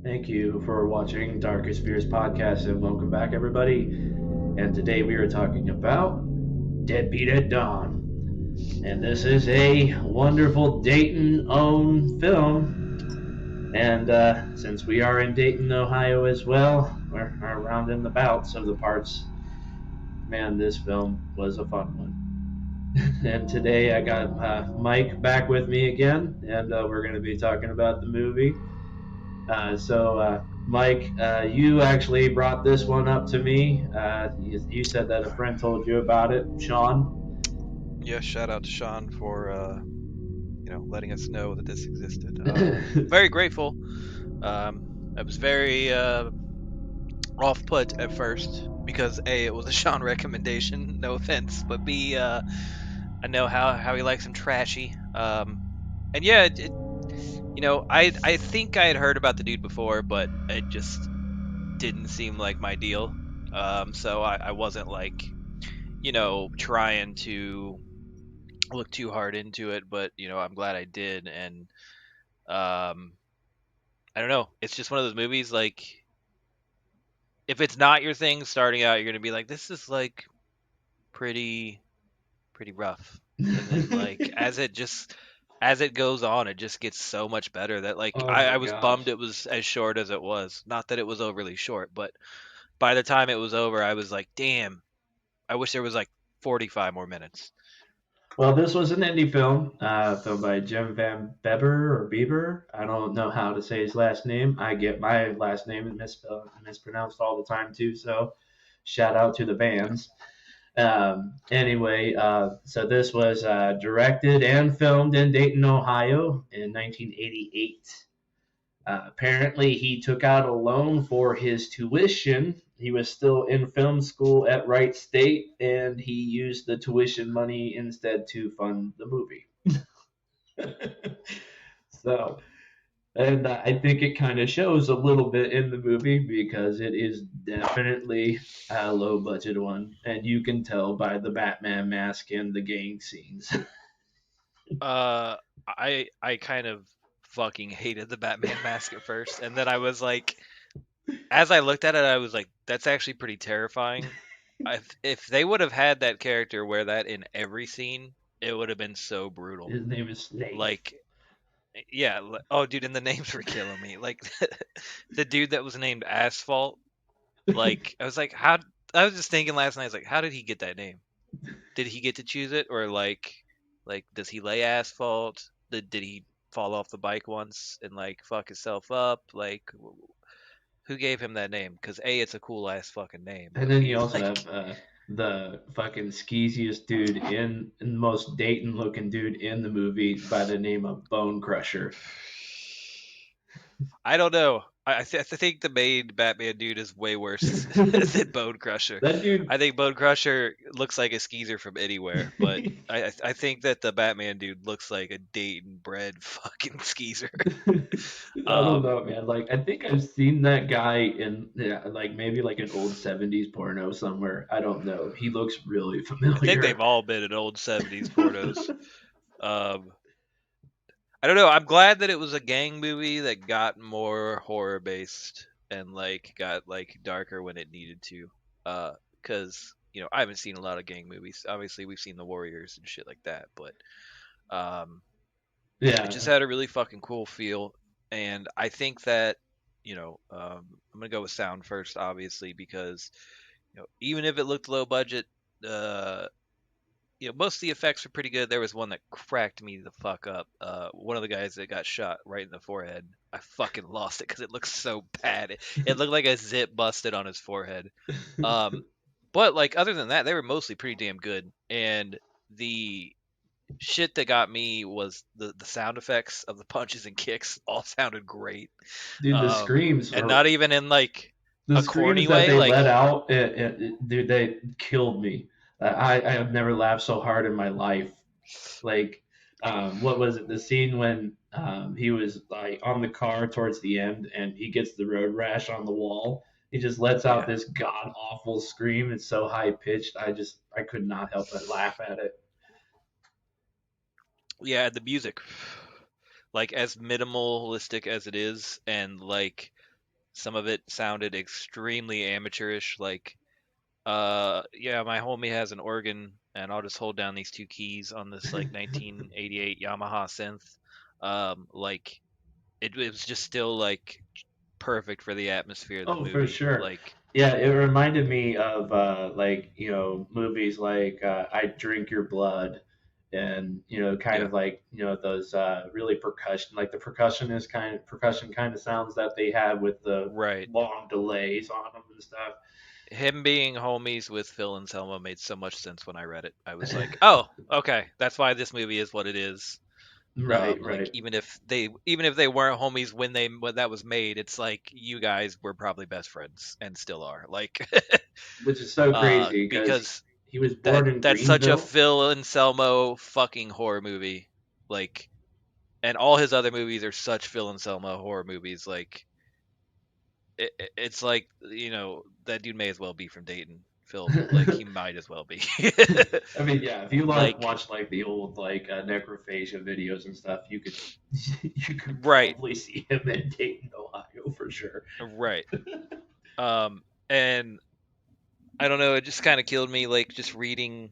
Thank you for watching Darkest Fears podcast and welcome back, everybody. And today we are talking about Deadbeat at Dawn. And this is a wonderful Dayton owned film. And since we are in Dayton, Ohio as well, we're around in the bouts of the parts. Man, this film was a fun one. And today I got Mike back with me again, and we're going to be talking about the movie. Mike, you actually brought this one up to me. You said that a friend told you about it, Sean. Yeah, shout out to Sean for letting us know that this existed. Very grateful. I was very off put at first because A, it was a Sean recommendation. No offense, but B, I know how he likes him trashy. And yeah, I think I had heard about the dude before, but it just didn't seem like my deal. So I wasn't like trying to look too hard into it, but I'm glad I did. And um, I don't know. It's just one of those movies. Like, if it's not your thing starting out, you're gonna be like, this is like pretty pretty rough. And then like as it goes on, it just gets so much better that like Oh I my was gosh. bummed it was as short as it was. Not that it was overly short, but by the time it was over, I was like, damn, I wish there was like 45 more minutes. Well, this was an indie film, filmed by Jim Van Bebber or Bieber. I don't know how to say his last name. I get my last name mispronounced all the time too. So, shout out to the Vans. So this was directed and filmed in Dayton, Ohio in 1988. Apparently, he took out a loan for his tuition. He was still in film school at Wright State, and he used the tuition money instead to fund the movie. so, and I think it kind of shows a little bit in the movie because it is definitely a low budget one, and you can tell by the Batman mask and the gang scenes. Uh, I kind of fucking hated the Batman mask at first, and then I was like, as I looked at it, I was like, that's actually pretty terrifying. If they would have had that character wear that in every scene, it would have been so brutal. His name is Snake. Like, yeah, oh, dude, and the names were killing me. Like, the dude that was named Asphalt. Like, I was like, how? I was just thinking last night, I was like, how did he get that name? Did he get to choose it, or like, does he lay asphalt? Did he fall off the bike once and like fuck himself up? Like, who gave him that name? Because A, it's a cool ass fucking name, And but then B, you also like, have the fucking skeeziest dude in the most Dayton looking dude in the movie by the name of Bone Crusher. I don't know. I think the main Batman dude is way worse than Bone Crusher. That dude. I think Bone Crusher looks like a skeezer from anywhere, but I think that the Batman dude looks like a Dayton bred fucking skeezer. I don't know, man. Like, I think I've seen that guy in, yeah, like maybe like an old '70s porno somewhere. I don't know. He looks really I think they've familiar. all been in old '70s pornos. Um, I don't know. I'm glad that it was a gang movie that got more horror based and like got like darker when it needed to. Because I haven't seen a lot of gang movies. Obviously, we've seen The Warriors and shit like that, but um, it just Yeah. had a really fucking cool feel. And I think that I'm gonna go with sound first, obviously, because even if it looked low budget, uh, most of the effects were pretty good. There was one that cracked me the fuck up. One of the guys that got shot right in the forehead. I fucking lost it because it looked so bad. It looked like a zip busted on his forehead. Um, but like other than that, they were mostly pretty damn good. And the shit that got me was the sound effects of the punches and kicks all sounded great. Dude, And not even in like the a screams corny that way. they let Like, out, dude, they killed me. I have never laughed so hard in my life. Like, what was it? The scene when he was like on the car towards the end, and he gets the road rash on the wall. He just lets out yeah, this god awful scream. It's so high pitched. I could not help but laugh at it. yeah, the music, like as minimalistic as it is, and like some of it sounded extremely amateurish. Like, yeah, my homie has an organ, and I'll just hold down these two keys on this like 1988 Yamaha synth. Like it was just still like perfect for the atmosphere of the Oh, for movie. sure. Like, Yeah, it reminded me of like movies like I Drink Your Blood, and kind yeah, of like those really percussion, like the percussion kind of sounds that they have with the right. long delays on them and stuff. Him being homies with Phil and Selma made so much sense when I read it. I was like, oh, okay, that's why this movie is what it is. Right, Like right. even if they weren't homies when that was made, it's like you guys were probably best friends and still are. Like, Which is so crazy because because he was that born in that's such a Greenville. Phil and Selma fucking horror movie. Like, and all his other movies are such Phil and Selma horror movies. Like, it's like that dude may as well be from Dayton. Phil, like he might as well be. I mean, yeah, if you like Like, watch like the old like necrophagia videos and stuff, you could you could right, probably see him in Dayton, Ohio for sure. right. And I don't know, it just kind of killed me, like just reading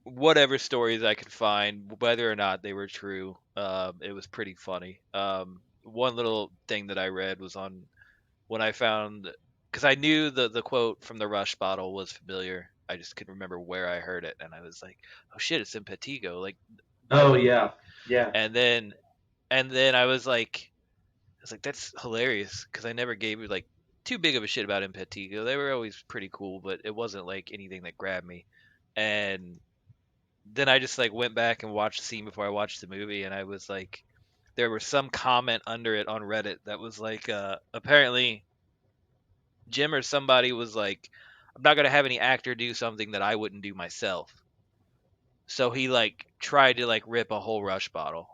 whatever stories I could find, whether or not they were true. It was pretty funny. One little thing that I read was on when I found, because I knew the quote from the Rush bottle was familiar. I just couldn't remember where I heard it, and I was like, "Oh shit, it's in Petigo. Like, why Oh wouldn't it yeah, be?" yeah. And then I was like, "That's hilarious," because I never gave it like too big of a shit about Impetigo. They were always pretty cool, but it wasn't like anything that grabbed me. And then I just like went back and watched the scene before I watched the movie, and I was like, there was some comment under it on Reddit that was like, apparently Jim or somebody was like, I'm not gonna have any actor do something that I wouldn't do myself. So he like tried to like rip a whole Rush bottle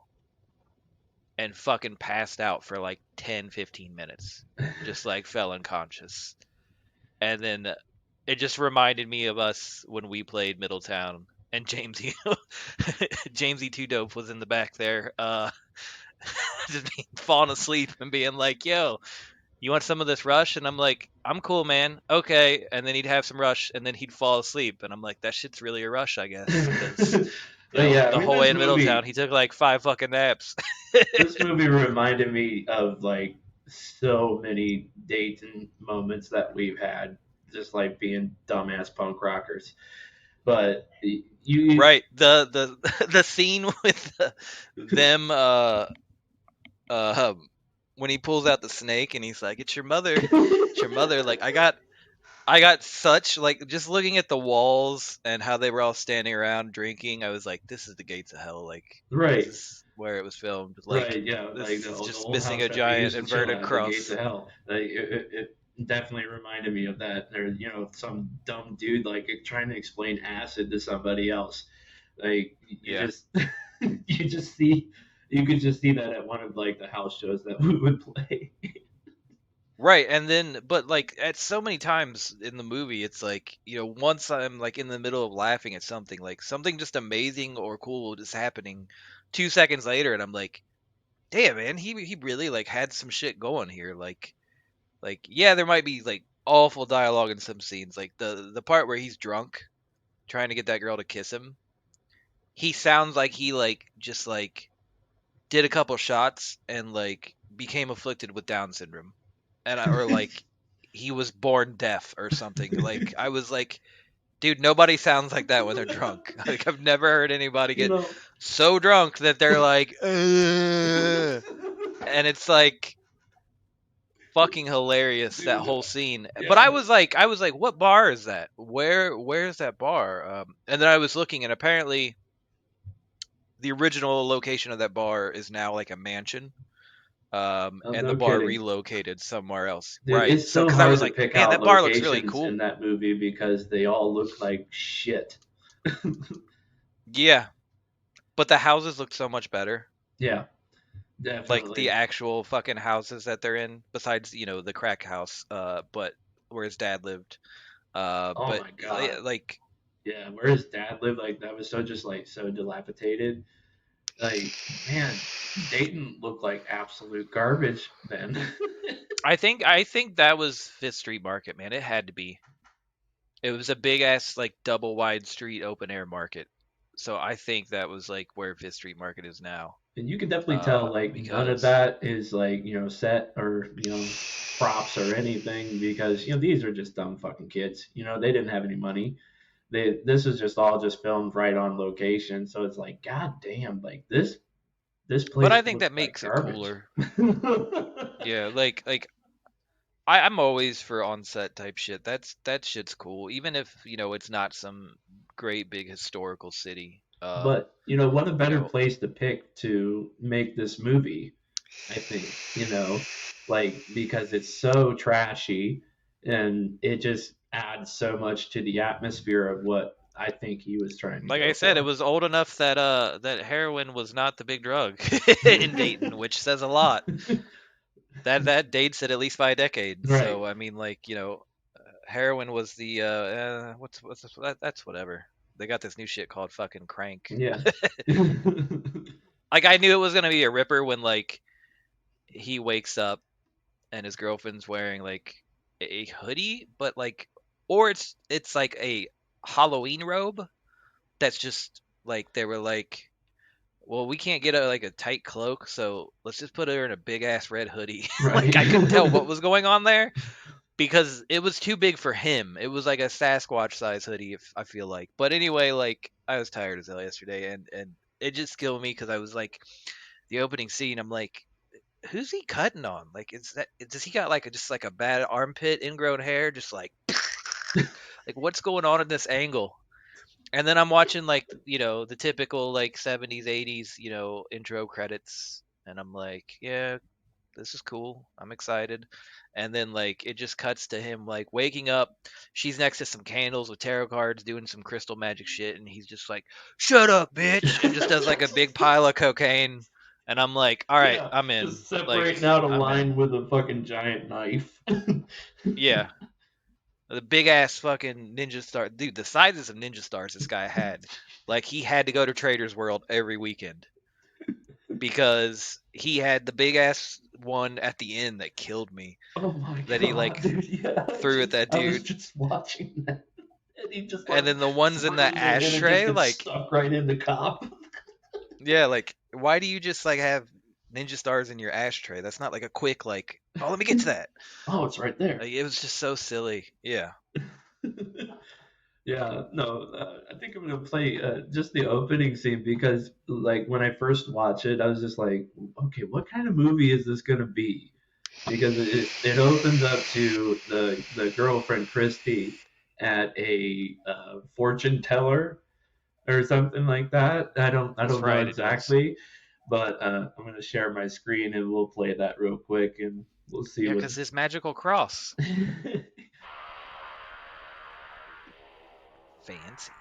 and fucking passed out for like 10, 15 minutes. Just like fell unconscious. And then it just reminded me of us when we played Middletown and Jamesy Jamesy Two Dope was in the back there, just falling asleep and being like, "Yo, you want some of this Rush?" And I'm like, "I'm cool, man. Okay." And then he'd have some Rush, and then he'd fall asleep, and I'm like, "That shit's really a Rush, I guess," because But yeah, I the mean whole way in Middletown, he took like 5 fucking naps. this movie reminded me of like so many Dayton moments that we've had, just like being dumbass punk rockers. But you, Right. The scene with them uh when he pulls out the snake and he's like, "It's your mother. It's your mother." Like I got such like just looking at the walls and how they were all standing around drinking, I was like, this is the gates of hell. Like this right, is where it was filmed. Like right, yeah, like this is the just old missing house a that we giant used to chill inverted at, the gates cross. of hell. Like it definitely reminded me of that. There, some dumb dude like trying to explain acid to somebody else. Like you Yeah. just, you just see, you could just see that at one of like the house shows that we would play. Right, and then but like at so many times in the movie it's like, once I'm like in the middle of laughing at something, like something just amazing or cool is happening 2 seconds later and I'm like, "Damn, man, he really like had some shit going here." Like yeah, there might be like awful dialogue in some scenes. Like the part where he's drunk trying to get that girl to kiss him. He sounds like he like just like did a couple shots and like became afflicted with Down syndrome, or like he was born deaf or something. Like I was like, dude, nobody sounds like that when they're drunk. Like I've never heard anybody you get know. so drunk that they're like, "Ugh," and it's like fucking hilarious, that Dude, whole scene. But I yeah. was like, what bar is that? Where's that bar? And then I was looking, and apparently the original location of that bar is now like a mansion. Oh, And the no bar kidding. relocated somewhere else. Dude, Right. it's So, so because I hard was to like, pick man, out that bar looks really locations in cool. that movie because they all look like shit. Yeah, but the houses look so much better. Yeah, Like the definitely. actual fucking houses that they're in, besides the crack house, but where his dad lived. Oh But my god. like Yeah, where his dad lived, like that was so just like so dilapidated. Like, man, Dayton looked like absolute garbage then. I think that was Fifth Street Market, man. It had to be. It was a big ass like double wide street open air market. So I think that was like where Fifth Street Market is now. And you can definitely tell like none of Because that is like set or props or anything because these are just dumb fucking kids. They didn't have any money. This is just all just filmed right on location. So it's like, god damn, like this but place I think looks that like makes it garbage. cooler. Yeah, like I'm always for on set type shit. That shit's cool. Even if, it's not some great big historical city. But what a You better know, place to pick to make this movie, I think, like because it's so trashy and it just adds so much to the atmosphere of what I think he was trying to like I go said, it for. was old enough that that heroin was not the big drug in Dayton, which says a lot. That dates it at least by a decade. Right. So I mean, like, heroin was the what's this, that's whatever. They got this new shit called fucking crank. Yeah. Like I knew it was gonna be a ripper when like he wakes up and his girlfriend's wearing like a hoodie, but like, or it's like a Halloween robe that's just like they were like, well, we can't get a tight cloak, so let's just put her in a big ass red hoodie. Like Right. I couldn't tell what was going on there because it was too big for him. It was like a Sasquatch size hoodie, if I feel like. But anyway, like I was tired as hell yesterday, and it just killed me because I was like the opening scene. I'm like, who's he cutting on? Like, does he got like just like a bad armpit, ingrown hair, just like what's going on in this angle? And then I'm watching like the typical like 70s 80s intro credits, and I'm like, yeah, this is cool. I'm excited. And then like it just cuts to him like waking up. She's next to some candles with tarot cards, doing some crystal magic shit, and he's just like, "Shut up, bitch!" and just does like a big pile of cocaine. And I'm like, "All right, Yeah. I'm in." Just Like, separating out a I'm in. line with a fucking giant knife. Yeah, the big ass fucking ninja star, dude. The sizes of ninja stars this guy had, like he had to go to Trader's World every weekend because he had the big ass one at the end that killed me. Oh my That he god, like dude! Yeah, threw at that I was dude. just watching that, and he just And like then the ones in the swings it, and it just ashtray, gets like, stuck right in the cop. yeah, like, why do you just like have ninja stars in your ashtray? That's not like a quick, like, oh, let me get to that. Oh, it's right there. Like, it was just so silly. Yeah. Yeah, no, I think I'm gonna play just the opening scene because, like, when I first watched it, I was just like, okay, what kind of movie is this gonna be? Because it opens up to the girlfriend Christy at a fortune teller or something like that. I That's don't know right, it does. exactly, but I'm gonna share my screen and we'll play that real quick and we'll see Yeah, what. because his magical cross. Fancy.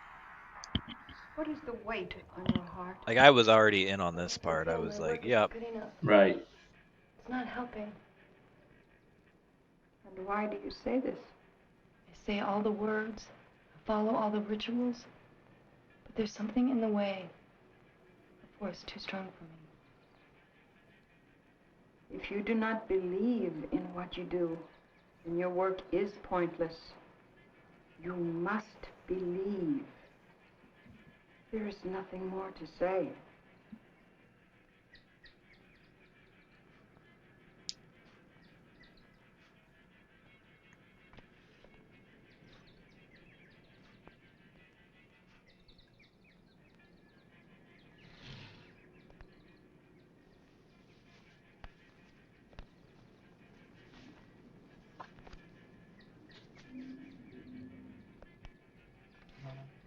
What is the weight on your heart? Like, I was already in on this I part. I feel was my like, work yep. isn't good enough. Right. It's not helping. And why do you say this? I say all the words, follow all the rituals, but there's something in the way. The force too strong for me. If you do not believe in what you do, then your work is pointless. You must believe. There is nothing more to say.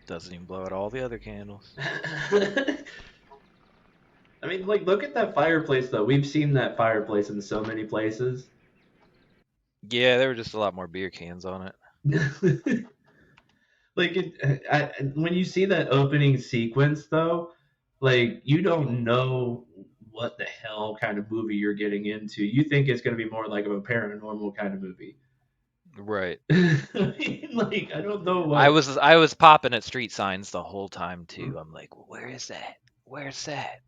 Doesn't even blow out all the other candles. I mean, like, look at that fireplace, though. We've seen that fireplace in so many places. Yeah, there were just a lot more beer cans on it. Like, when you see that opening sequence, though, like, you don't know what the hell kind of movie you're getting into. You think it's going to be more like of a paranormal kind of movie. Right. I mean, like, I don't know I what. was I was popping at street signs the whole time too. I'm like, where is that? Where's that?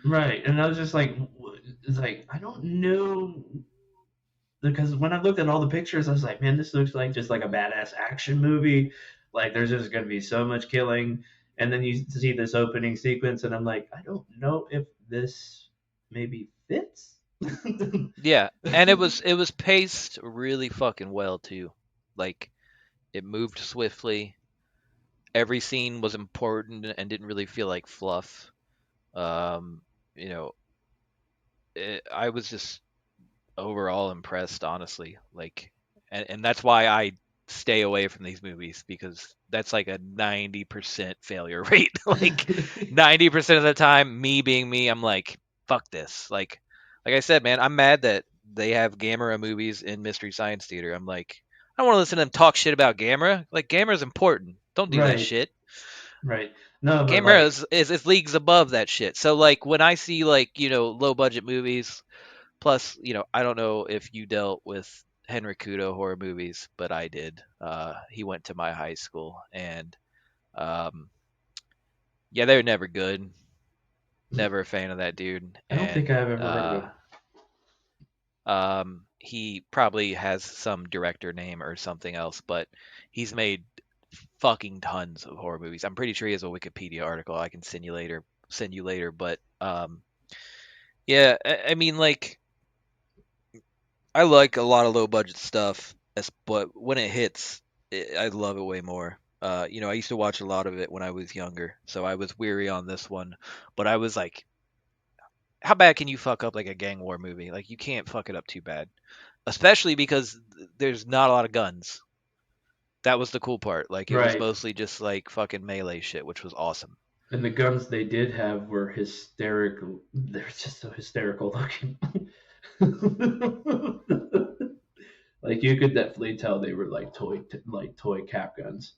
Right. And I was just like, it's like, I don't know because when I looked at all the pictures, I was like, man, this looks like just like a badass action movie. Like there's just gonna be so much killing, and then you see this opening sequence, and I'm like, I don't know if this maybe fits. Yeah, and it was paced really fucking well too. Like it moved swiftly. Every scene was important and didn't really feel like fluff. Um, you know, I was just overall impressed, honestly. Like, and that's why I stay away from these movies because that's like a 90% failure rate. Like, 90% of the time, me being me, I'm like, fuck this. Like I said, man, I'm mad that they have Gamera movies in Mystery Science Theater. I'm like, I don't want to listen to them talk shit about Gamera. Like, Gamera's important. Don't do that Right, shit. right. No, but Gamera like, is leagues above that shit. So like when I see like low budget movies. Plus, I don't know if you dealt with Henry Kudo horror movies, but I did. He went to my high school, and um, yeah, they're never good. Never a fan of that dude, I don't think and I've ever heard of him. he probably has some director name or something else, but he's made fucking tons of horror movies. I'm pretty sure he has a Wikipedia article I can send you later. But yeah, I mean, like I like a lot of low budget stuff, but when it hits, I love it way more. I used to watch a lot of it when I was younger, so I was weary on this one. But I was like, how bad can you fuck up like a gang war movie? Like you can't fuck it up too bad, especially because there's not a lot of guns. That was the cool part. Like it was Right, mostly just like fucking melee shit, which was awesome. and the guns they did have were hysterical. They're just so hysterical looking. Like you could definitely tell they were like toy cap guns.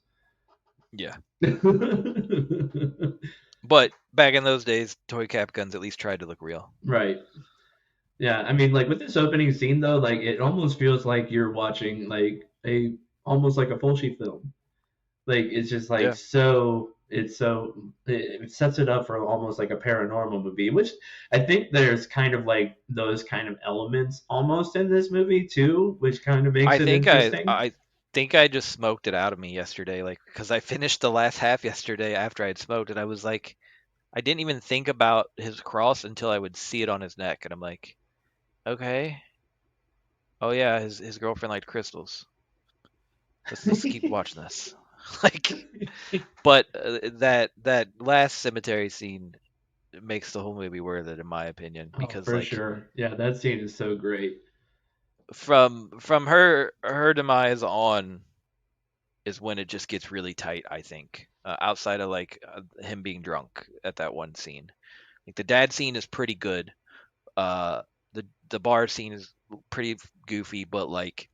Yeah. But back in those days, toy cap guns at least tried to look real. Right. Yeah, I mean, like with this opening scene though, like it almost feels like you're watching like a almost like a Fulci film. Like it's just like Yeah. it sets it up for almost like a paranormal movie, which I think there's kind of like those kind of elements almost in this movie too, which kind of makes I it think I interesting. I think I just smoked it out of me yesterday, like because I finished the last half yesterday after I had smoked, and I was like, I didn't even think about his cross until I would see it on his neck, and I'm like, okay, oh yeah, his girlfriend liked crystals. Let's keep watching this, like, but that last cemetery scene makes the whole movie worth it in my opinion Oh, because for like sure. Yeah, that scene is so great. from her demise on is when it just gets really tight. I think outside of like him being drunk at that one scene, like the dad scene is pretty good. Uh, the bar scene is pretty goofy, but like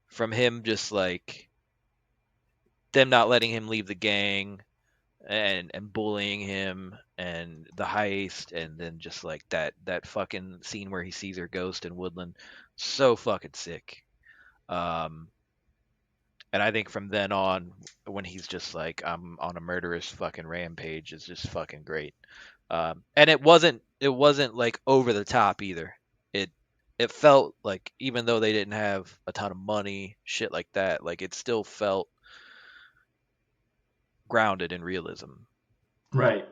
from him just like them not letting him leave the gang and bullying him and the heist and then just like that fucking scene where he sees her ghost in Woodland, so fucking sick. Um, And I think from then on, when he's just like, I'm on a murderous fucking rampage, is just fucking great. And it wasn't like over the top either. It it felt like even though they didn't have a ton of money, shit like that, like it still felt grounded in realism. Right.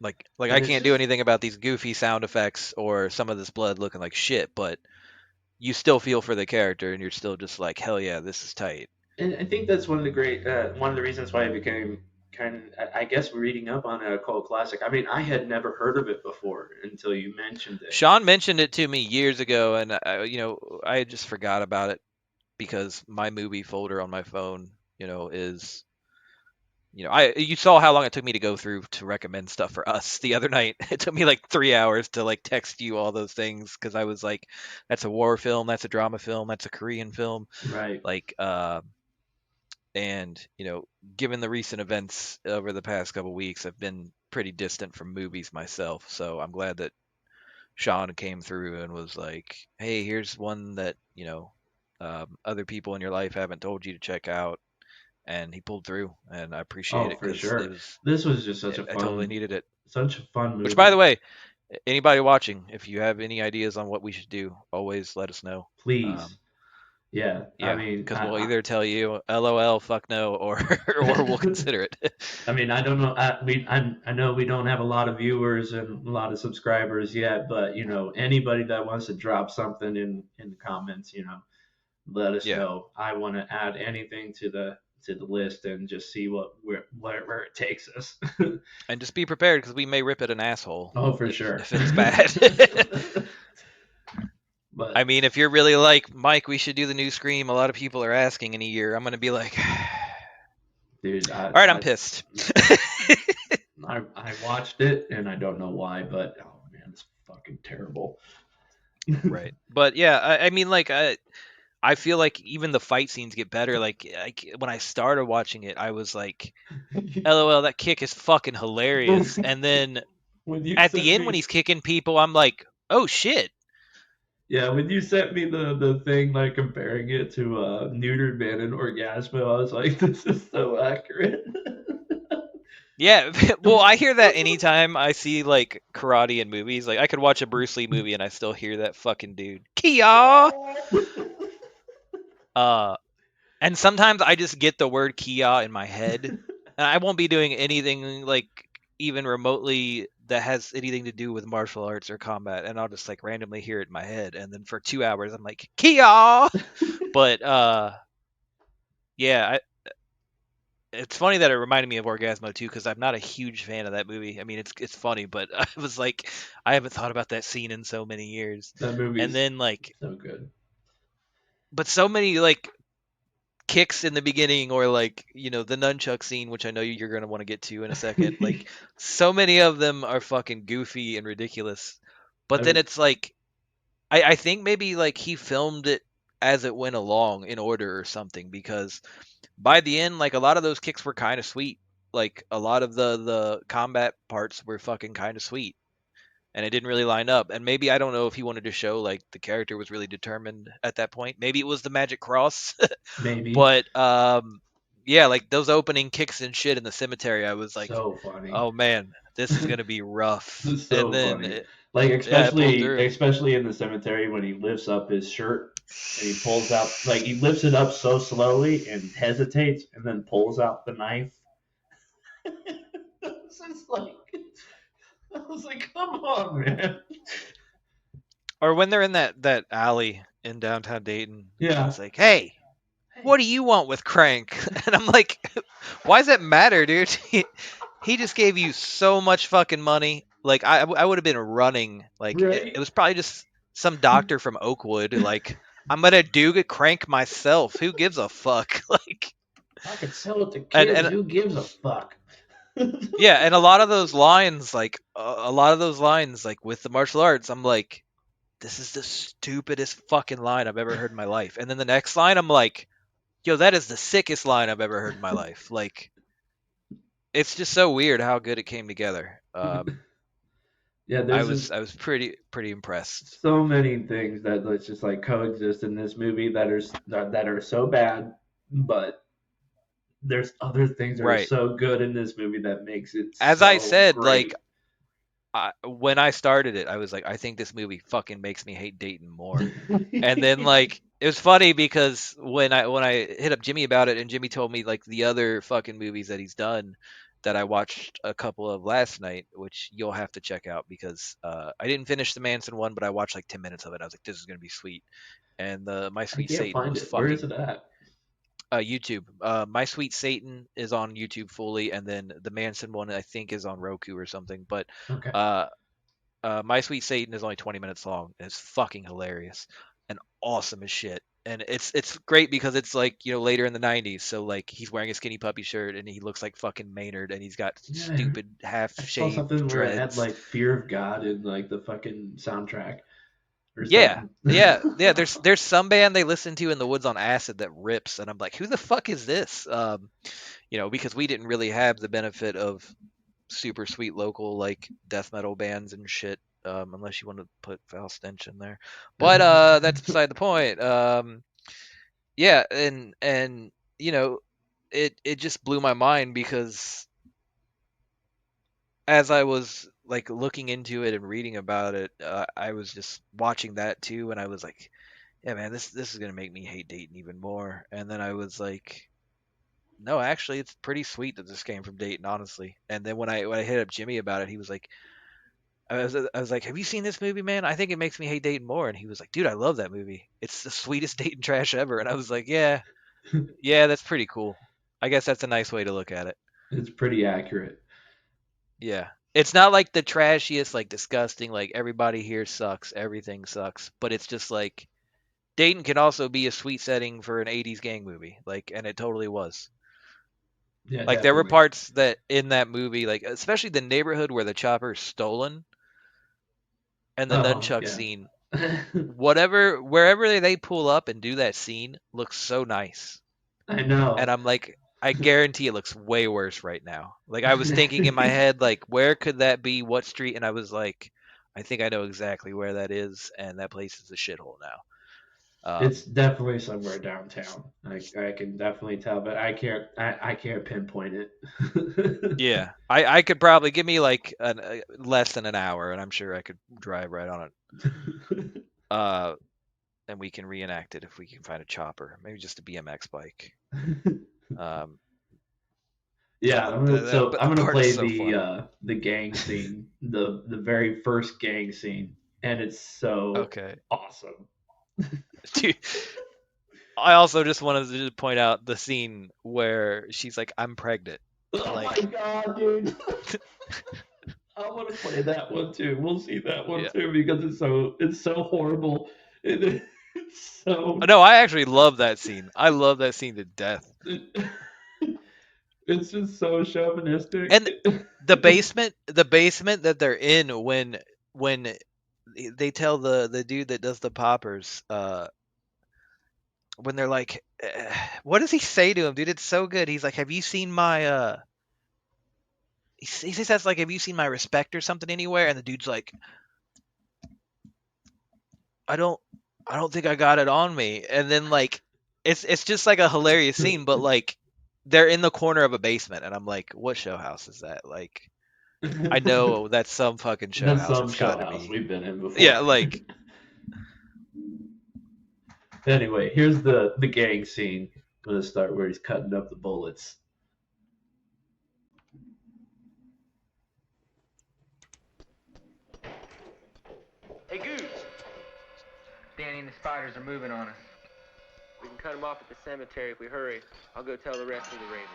Like I And it's can't do just anything about these goofy sound effects or some of this blood looking like shit, but you still feel for the character and you're still just like, hell yeah, this is tight. and I think that's one of the reasons why I became kind of, I guess, reading up on a cult classic. I mean, I had never heard of it before until you mentioned it. Sean mentioned it to me years ago, and I just forgot about it because my movie folder on my phone, is I you saw how long it took me to go through to recommend stuff for us the other night. It took me like 3 hours to like text you all those things because I was like, that's a war film, that's a drama film, that's a Korean film, Right. like and given the recent events over the past couple weeks, I've been pretty distant from movies myself, so I'm glad that Sean came through and was like, "Hey, here's one that other people in your life haven't told you to check out," and he pulled through, and I appreciate Oh, it for because sure. This was just I totally needed it. such a fun Which, by the movie. way, anybody watching, if you have any ideas on what we should do, always let us know. Please. Yeah, I Yeah, mean, because we'll either tell you LOL, fuck no, or or we'll consider it. I mean, I don't know. I know we don't have a lot of viewers and a lot of subscribers yet, but anybody that wants to drop something in the comments, let us Yeah, know. I want to add anything to the list and just see where it takes us. and just be prepared because we may rip it an asshole Oh, for if sure. if it's bad. I But mean, if you're really like Mike, we should do the new Scream. A lot of people are asking in a year. I'm gonna be like, all dude, right, I'm pissed. I watched it and I don't know why, but oh man, it's fucking terrible. Right, but yeah, I mean, like, I feel like even the fight scenes get better. Like when I started watching it, I was like, LOL, that kick is fucking hilarious. And then When you at the sent end, when me he's kicking people, I'm like, oh shit. Yeah, when you sent me the thing like comparing it to neutered man and Orgasmo, I was like, this is so accurate. Yeah, well, I hear that anytime I see like karate in movies. Like I could watch a Bruce Lee movie and I still hear that fucking dude. Kia. Uh, and sometimes I just get the word Kia in my head, and I won't be doing anything like even remotely that has anything to do with martial arts or combat, and I'll just like randomly hear it in my head, and then for 2 hours I'm like Kia. But yeah, it's funny that it reminded me of Orgasmo too, because I'm not a huge fan of that movie. I mean, it's funny, but I was like, I haven't thought about that scene in so many years. That And movie's then like, so good. but so many like kicks in the beginning, or like the nunchuck scene, which I know you're gonna want to get to in a second. Like, so many of them are fucking goofy and ridiculous. But then I, it's like, I think maybe like he filmed it as it went along in order or something, because by the end, like a lot of those kicks were kind of sweet. Like a lot of the combat parts were fucking kind of sweet, and it didn't really line up. And maybe I don't know if he wanted to show like the character was really determined at that point. Maybe it was the magic cross, maybe but yeah, like those opening kicks and shit in the cemetery, I was like, so funny. oh man, this is gonna be rough. It's And so then funny. Like yeah, it pulled through. especially in the cemetery when he lifts up his shirt and he pulls out like he lifts it up so slowly and hesitates and then pulls out the knife. It's just like I was like, come on, man. Or when they're in that alley in downtown Dayton, and Yeah. he's like, hey, what do you want with Crank? And I'm like, why does that matter, dude? He just gave you so much fucking money. Like, I would have been running. Like, it Right? was probably just some doctor from Oakwood. Like, I'm gonna do a Crank myself. Who gives a fuck? Like, I could sell it to and kids. and Who gives a fuck? yeah, and a lot of those lines, like a lot of those lines, like with the martial arts, I'm like, this is the stupidest fucking line I've ever heard in my life. And then the next line, I'm like, yo, that is the sickest line I've ever heard in my life. Like, it's just so weird how good it came together. Yeah, I there's was just I was pretty impressed. so many things that let's just like coexist in this movie that are so bad, but there's other things that are Right. so good in this movie that makes it As I so said, like great. when I started it, I was like, I think this movie fucking makes me hate Dayton more. And then like it was funny because when I hit up Jimmy about it, and Jimmy told me like the other fucking movies that he's done that I watched a couple of last night, which you'll have to check out, because I didn't finish the Manson one, but I watched like 10 minutes of it. I was like, this is gonna be sweet. And the My I Sweet can't Satan find was it. Where is fucking it at? YouTube. My Sweet Satan is on YouTube fully, and then the Manson one I think is on Roku or something. But Okay. uh, My Sweet Satan is only 20 minutes long, and it's fucking hilarious and awesome as shit. And it's great because it's like later in the 90s, so like he's wearing a skinny puppy shirt and he looks like fucking Maynard, and he's got Yeah, stupid half I saw shaved something where it had dreads. like Fear of God in like the fucking soundtrack or Yeah, something. yeah. There's some band they listen to in the woods on acid that rips, and I'm like, who the fuck is this? Because we didn't really have the benefit of super sweet local like death metal bands and shit, unless you want to put Foul Stench in there. But that's beside the point. Yeah, and it just blew my mind, because as I was like looking into it and reading about it, I was just watching that too, and I was like, yeah, man, this is gonna make me hate Dayton even more. And then I was like, no, actually, it's pretty sweet that this came from Dayton, honestly. And then when I hit up Jimmy about it, he was like, I was like, have you seen this movie, man? I think it makes me hate Dayton more. And he was like, dude, I love that movie. It's the sweetest Dayton trash ever. And I was like, yeah, that's pretty cool. I guess that's a nice way to look at it. It's pretty accurate. Yeah. It's not like the trashiest, like disgusting, like everybody here sucks, everything sucks. But it's just like Dayton can also be a sweet setting for an 80s gang movie. Like, and it totally was. Yeah, Like there were definitely. parts that in that movie, like especially the neighborhood where the chopper is stolen and the Oh, nunchuck yeah. scene, wherever they pull up and do that scene looks so nice. I And know. I'm like, I guarantee it looks way worse right now. Like I was thinking in my head, like, where could that be? What street? And I was like, I think I know exactly where that is, and that place is a shithole now. It's definitely somewhere downtown. I can definitely tell, but I can't pinpoint it. Yeah, I could probably give me like less than an hour, and I'm sure I could drive right on it. And we can reenact it if we can find a chopper, maybe just a BMX bike. Um, Yeah, but I'm the gonna part is play so funny. the gang scene, the very first gang scene, and it's so Okay, awesome. dude. I also just wanted to point out the scene where she's like, "I'm pregnant." Oh my Like, god, dude! I want to play that one too. We'll see that one yeah. too because it's so horrible. It's so No, I actually love that scene. I love that scene to death. it's just so chauvinistic. And the basement that they're in when they tell the dude that does the poppers, when they're like, what does he say to him, dude? It's so good. He's like, "Have you seen my he says like, "Have you seen my respect or something anywhere?" And the dude's like, I don't I don't think I got it on me. And then like it's just like a hilarious scene, but like they're in the corner of a basement and I'm like, what show house is that? Like I know that's some fucking show That's house. some It's show got to house be. we've been in Yeah, before. like Anyway, here's the gang scene. I'm gonna start where he's cutting up the bullets. Hey, Goose! Danny and the spiders are moving on us. We can cut them off at the cemetery if we hurry. I'll go tell the rest of the ravens.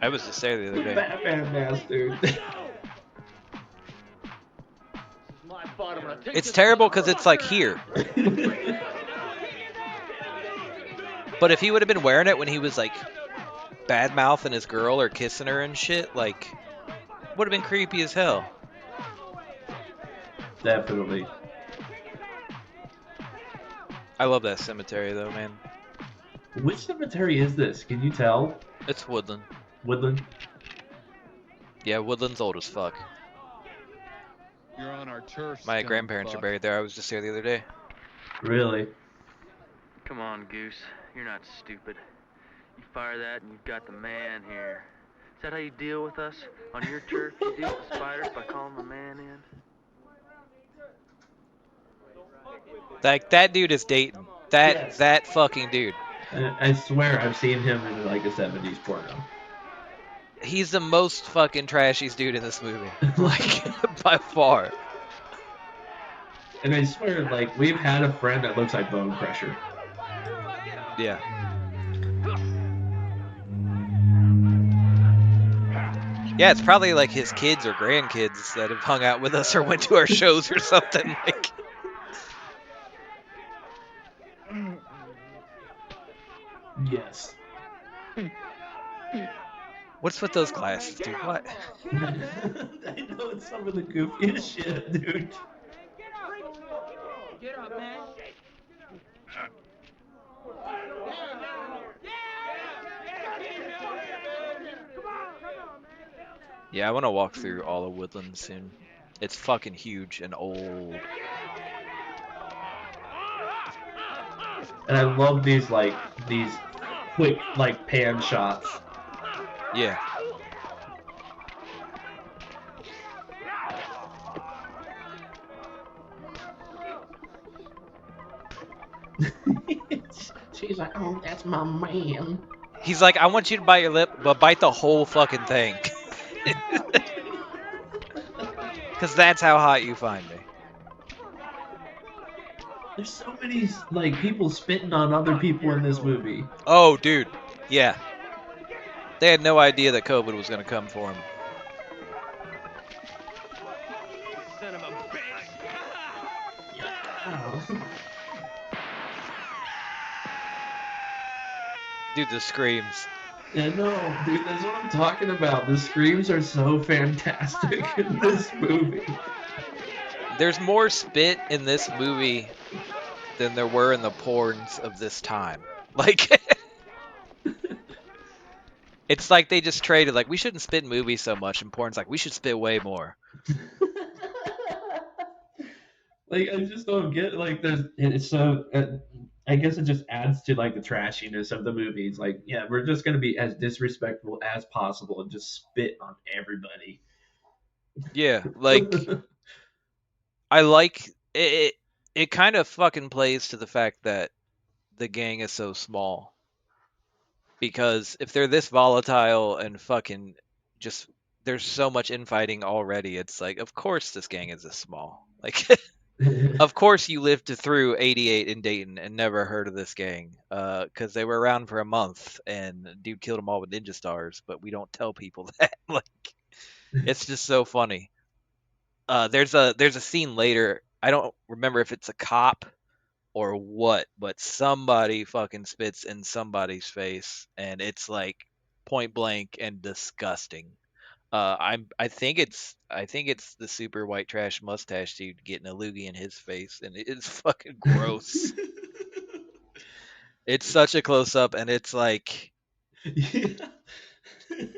I was just there the other The day. Batman mask, dude. It's terrible because it's like here. But if he would have been wearing it when he was like bad mouthing his girl or kissing her and shit, like would have been creepy as hell. Definitely. I love that cemetery though, man. Which cemetery is this? Can you tell? It's Woodland. Woodland? Yeah, Woodland's old as fuck. You're on our turf. My scum grandparents are fuck. buried there. I was just there the other day. Really? Come on, Goose. You're not stupid. You fire that and you've got the man here. Is that how you deal with us? On your turf, you deal with the spiders by calling the man in? Like that dude is Dayton. That Yes. that fucking dude. I swear I've seen him in like a 70s porno. He's the most fucking trashiest dude in this movie. Like by far. And I swear, like, we've had a friend that looks like Bone Crusher. Yeah. Yeah, it's probably like his kids or grandkids that have hung out with us or went to our shows or something. Like, Yes. what's with those glasses, dude? What? I know it's some of the goofiest shit, dude. Get up, man. Yeah, I want to walk through all of Woodland soon. It's fucking huge and old. And I love these quick pan shots. Yeah. She's like, oh, that's my man. He's like, I want you to bite your lip, but bite the whole fucking thing. Because that's how hot you find me. There's so many people spitting on other people in this movie. Oh, dude. Yeah. They had no idea that COVID was going to come for him. Son of a bitch! Dude, the screams. Yeah, no, dude, that's what I'm talking about. The screams are so fantastic in this movie. There's more spit in this movie than there were in the porns of this time. Like, it's like they just traded. Like, we shouldn't spit in movies so much, and porn's like, we should spit way more. Like, I just don't get it's so. I guess it just adds to the trashiness of the movie. It's like, yeah, we're just gonna be as disrespectful as possible and just spit on everybody. Yeah, like, I like it. It kind of fucking plays to the fact that the gang is so small. Because if they're this volatile and fucking just there's so much infighting already, it's like, of course this gang is this small. Like, of course you lived through '88 in Dayton and never heard of this gang, because they were around for a month and dude killed them all with ninja stars. But we don't tell people that. Like, it's just so funny. There's a scene later. I don't remember if it's a cop or what, but somebody fucking spits in somebody's face, and it's like point blank and disgusting. I think it's the super white trash mustache dude getting a loogie in his face, and it's fucking gross. It's such a close up, and it's like, Yeah.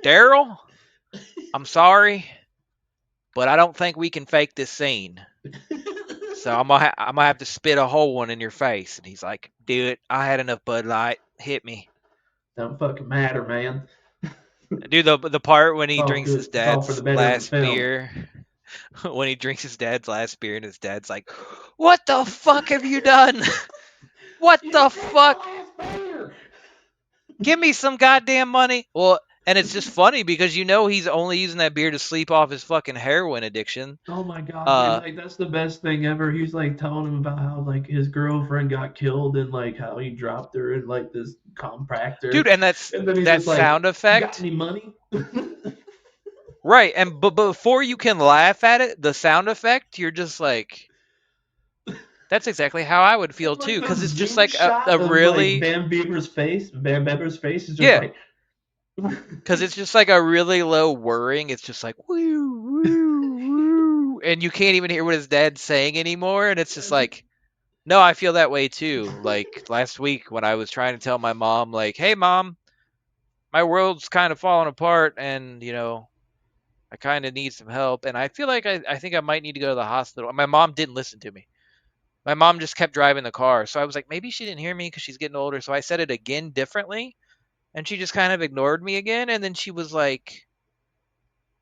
Daryl, I'm sorry, but I don't think we can fake this scene. So I'm gonna have to spit a whole one in your face. And he's like, do it. I had enough Bud Light. Hit me. Don't fucking matter, man. Dude, the part when he It's all drinks good. his It's all for the dad's better of the last film. beer, when he drinks his dad's last beer, and his dad's like, "What the fuck have you done? What the fuck? Give me some goddamn money." Well, and it's just funny because he's only using that beer to sleep off his fucking heroin addiction. Oh my god, dude, that's the best thing ever. He's telling him about how his girlfriend got killed and how he dropped her in this compactor. Dude, and And then he's that just like, sound "You got effect. any money?" Right, and but before you can laugh at it, the sound effect, you're just like, that's exactly how I would feel And too, the because it's just zoom like shot a of really, Van Bebber's face is just yeah, like because it's just like a really low whirring. It's just like woo woo woo, and you can't even hear what his dad's saying anymore. And it's just like, no, I feel that way too. Like last week when I was trying to tell my mom, like, hey mom, my world's kind of falling apart, and I kind of need some help, and I feel like I think I might need to go to the hospital. My mom didn't listen to me. My mom just kept driving the car. So I was like, maybe she didn't hear me because she's getting older. So I said it again differently. And she just kind of ignored me again. And then she was like,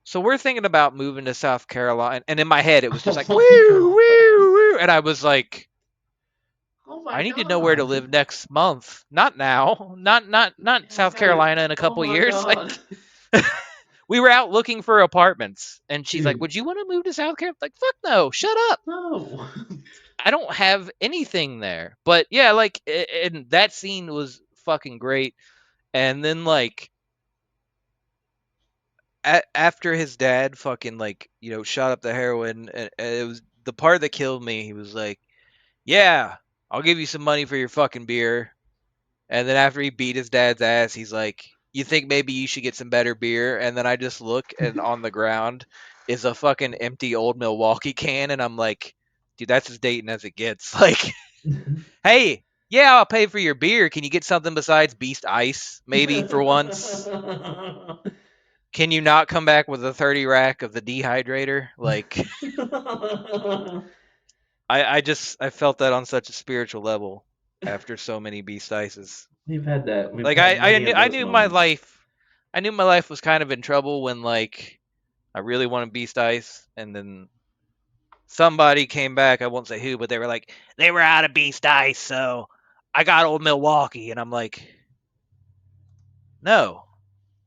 so we're thinking about moving to South Carolina. And in my head, it was just like, oh woo, my god. woo, woo. And I was like, Oh my I need to know where to god. live next month. Not now. Not Yeah, South Carolina in a oh couple my years. god. Like, we were out looking for apartments. And she's like, Dude, would you want to move to South Carolina? Like, fuck no. Shut up. no. I don't have anything there. But yeah, like, and that scene was fucking great. And then like after his dad fucking like shot up the heroin, and it was the part that killed me. He was like, "Yeah, I'll give you some money for your fucking beer." And then after he beat his dad's ass, he's like, "You think maybe you should get some better beer?" And then I just look, and on the ground is a fucking empty old Milwaukee can, and I'm like, "Dude, that's as Dayton as it gets." Like, hey, yeah, I'll pay for your beer. Can you get something besides Beast Ice, maybe for once? Can you not come back with a 30 rack of the dehydrator? Like, I felt that on such a spiritual level. after so many Beast Ices. We've had that. We've Like had I many knew of I those knew my moments. life was kind of in trouble when like I really wanted Beast Ice, and then somebody came back. I won't say who, but they were like they were out of Beast Ice, so I got Old Milwaukee, and I'm like, no,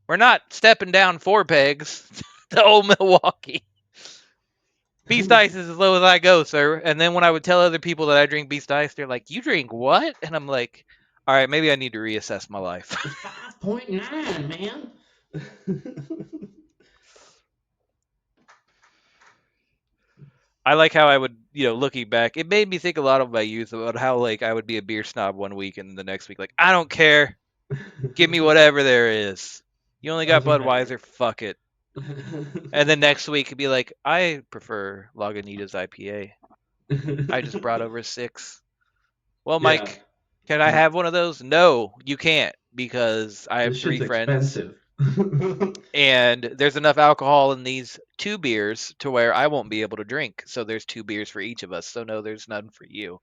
we're not stepping down 4 pegs to Old Milwaukee. Beast Ice is as low as I go, sir. And then when I would tell other people that I drink Beast Ice, they're like, "You drink what?" And I'm like, "All right, maybe I need to reassess my life." It's 5.9, man. I like how I would, looking back, it made me think a lot of my youth about how like I would be a beer snob one week and the next week like, I don't care, give me whatever there is. You only got Doesn't matter. Budweiser, fuck it. And then next week it'd be like, I prefer Lagunitas IPA. I just brought over 6. Well, Yeah, Mike, can I have one of those? No, you can't because I have this 3 shit's friends expensive. and there's enough alcohol in these 2 beers to where I won't be able to drink. So there's 2 beers for each of us. So no, there's none for you.